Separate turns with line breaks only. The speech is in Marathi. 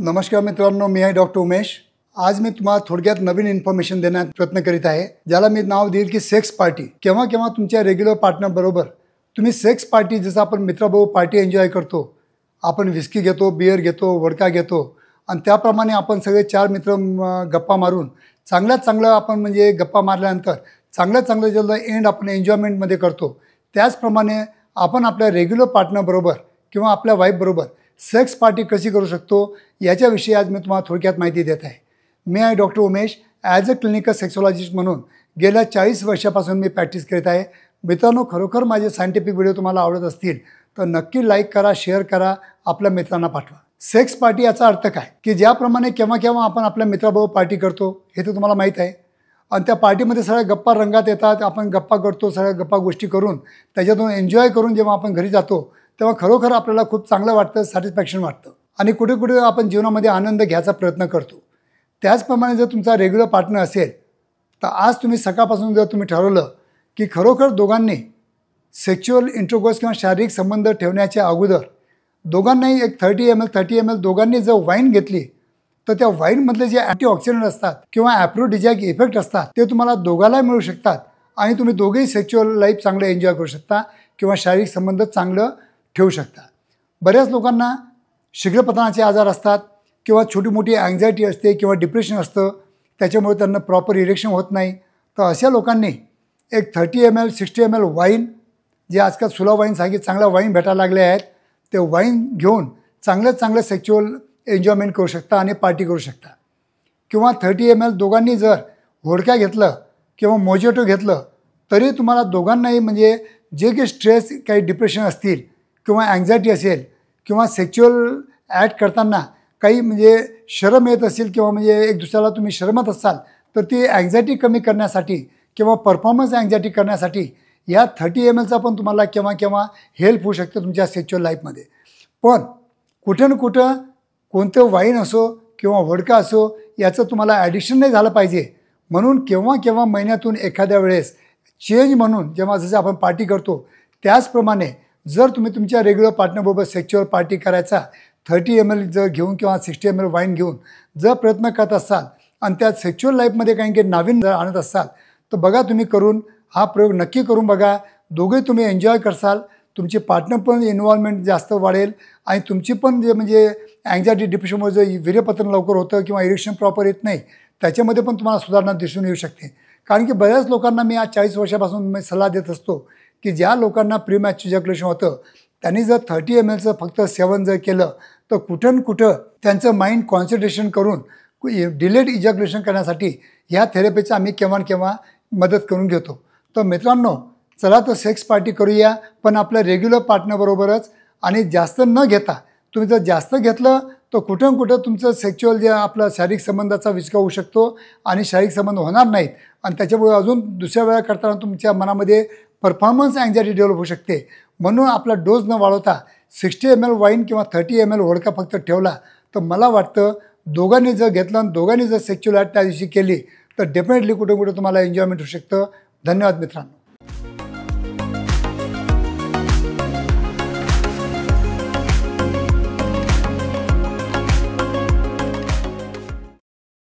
नमस्कार मित्रांनो, मी आहे डॉक्टर उमेश। आज मी तुम्हाला थोडक्यात नवीन इन्फॉर्मेशन देण्याचा प्रयत्न करीत आहे, ज्याला मी नाव देईल की सेक्स पार्टी। केव्हा केव्हा तुमच्या रेग्युलर पार्टनर बरोबर तुम्ही सेक्स पार्टी, जसं आपण मित्राबरोबर पार्टी एन्जॉय करतो, आपण विस्की घेतो, बियर घेतो, वडका घेतो आणि त्याप्रमाणे आपण सगळे 4 मित्र गप्पा मारून चांगलं आपण म्हणजे गप्पा मारल्यानंतर चांगलं ज्याला एंड आपण एन्जॉयमेंटमध्ये करतो, त्याचप्रमाणे आपण आपल्या रेग्युलर पार्टनर बरोबर किंवा आपल्या वाईफ बरोबर सेक्स पार्टी कशी करू शकतो याच्याविषयी आज मी तुम्हाला थोडक्यात माहिती देत आहे। मी आहे doctor Umesh. As a clinical sexologist म्हणून गेल्या 40 वर्षापासून मी प्रॅक्टिस करत आहे। मित्रांनो, खरोखर माझे सायंटिफिक व्हिडिओ तुम्हाला आवडत असतील तर नक्की लाईक करा, शेअर करा, आपल्या मित्रांना पाठवा। सेक्स पार्टी याचा अर्थ काय की ज्याप्रमाणे केव्हा केव्हा आपण आपल्या मित्राबरोबर पार्टी करतो हे तर तुम्हाला माहीत आहे, आणि त्या पार्टीमध्ये सगळ्या गप्पा रंगात येतात, आपण गप्पा करतो, सगळ्या गप्पा गोष्टी करून त्याच्यातून एन्जॉय करून जेव्हा आपण घरी जातो तेव्हा खरोखर आपल्याला खूप चांगलं वाटतं, सॅटिस्फॅक्शन वाटतं आणि कुठे कुठे आपण जीवनामध्ये आनंद घ्यायचा प्रयत्न करतो। त्याचप्रमाणे जर तुमचा रेग्युलर पार्टनर असेल तर आज तुम्ही सकाळपासून जर तुम्ही ठरवलं की खरोखर दोघांनी सेक्शुअल इंटरकोर्स किंवा शारीरिक संबंध ठेवण्याच्या अगोदर दोघांनाही एक 30 ml दोघांनी जर वाईन घेतली तर त्या वाईनमधले जे अँटीऑक्सिडंट असतात किंवा ॲफ्रोडिजियाक इफेक्ट असतात ते तुम्हाला दोघांनाही मिळू शकतात आणि तुम्ही दोघेही सेक्शुअल लाईफ चांगलं एन्जॉय करू शकता किंवा शारीरिक संबंध चांगलं ठेवू शकता। बऱ्याच लोकांना शीघ्रपतनाचे आजार असतात किंवा छोटी मोठी अँझायटी असते किंवा डिप्रेशन असतं, त्याच्यामुळे त्यांना प्रॉपर इरेक्शन होत नाही। तर अशा लोकांनी एक 30 ml 60 ml वाईन, जे आजकाल सुला वाईनसारखे चांगला वाईन भेटायला लागले आहेत, ते वाईन घेऊन चांगलं सेक्शुअल एन्जॉयमेंट करू शकता आणि पार्टी करू शकता। किंवा 30 ml दोघांनी जर व्होडका घेतलं किंवा मोजिटो घेतलं तरी तुम्हाला दोघांनाही म्हणजे जे काही स्ट्रेस, काही डिप्रेशन असतील किंवा अँझायटी असेल किंवा सेक्शुअल ॲक्ट करताना काही म्हणजे शरम येत असेल किंवा म्हणजे एक दुसऱ्याला तुम्ही शरमत असाल तर ती अँझायटी कमी करण्यासाठी किंवा परफॉर्मन्स अँझायटी करण्यासाठी या 30 mlचा पण तुम्हाला केव्हा केव्हा हेल्प होऊ शकते तुमच्या सेक्शुअल लाईफमध्ये। पण कुठं ना कुठं कोणतं वाईन असो किंवा व्होडका असो याचं तुम्हाला ॲडिक्शन नाही झालं पाहिजे, म्हणून केव्हा केव्हा महिन्यातून एखाद्या वेळेस चेंज म्हणून जेव्हा जसं आपण पार्टी करतो त्याचप्रमाणे जर तुम्ही तुमच्या रेग्युलर पार्टनरबरोबर सेक्शुअल पार्टी करायचा 30 ml जर घेऊन किंवा 60 ml वाईन घेऊन जर प्रयत्न करत असाल आणि त्यात सेक्शुअल लाईफमध्ये काही नावीन जर आणत असाल तर बघा, तुम्ही करून हा प्रयोग नक्की करून बघा। दोघे तुम्ही एन्जॉय करसाल, तुमचे पार्टनर पण इन्व्हॉल्वमेंट जास्त वाढेल आणि तुमची पण जे म्हणजे अँझायटी डिप्रेशनमुळे जे वीर्यपतन लवकर होतं किंवा इरेक्शन प्रॉपर येत नाही त्याच्यामध्ये पण तुम्हाला सुधारणा दिसून येऊ शकते। कारण की बऱ्याच लोकांना मी आज 40 वर्षापासून मी सल्ला देत असतो की ज्या लोकांना प्रीमॅच्युअर इजॅक्युलेशन होतं त्यांनी जर 30 mlचं फक्त सेवन जर केलं तर कुठं त्यांचं माइंड कॉन्सन्ट्रेशन करून डिलेड इजॅक्युलेशन करण्यासाठी ह्या थेरपीचा आम्ही केव्हा मदत करून घेतो। तर मित्रांनो, चला तर सेक्स पार्टी करूया, पण आपल्या रेग्युलर पार्टनरबरोबरच, आणि जास्त न घेता। तुम्ही जर जास्त घेतलं तर कुठं तुमचं सेक्शुअल जे आपला शारीरिक संबंधाचा विस्का होऊ शकतो आणि शारीरिक संबंध होणार नाहीत आणि त्याच्यामुळे अजून दुसऱ्या वेळा करताना तुमच्या मनामध्ये परफॉर्मन्स अँझायटी डेव्हलप होऊ शकते। म्हणून आपला डोस न वाढवता 60 ml वाईन किंवा 30 ml व्होडका फक्त ठेवला तर मला वाटतं दोघांनी जर घेतलं आणि दोघांनी जर सेक्शुअल ॲक्ट त्या दिवशी केली तर डेफिनेटली कुठं तुम्हाला एन्जॉयमेंट होऊ शकतं। धन्यवाद मित्रांनो।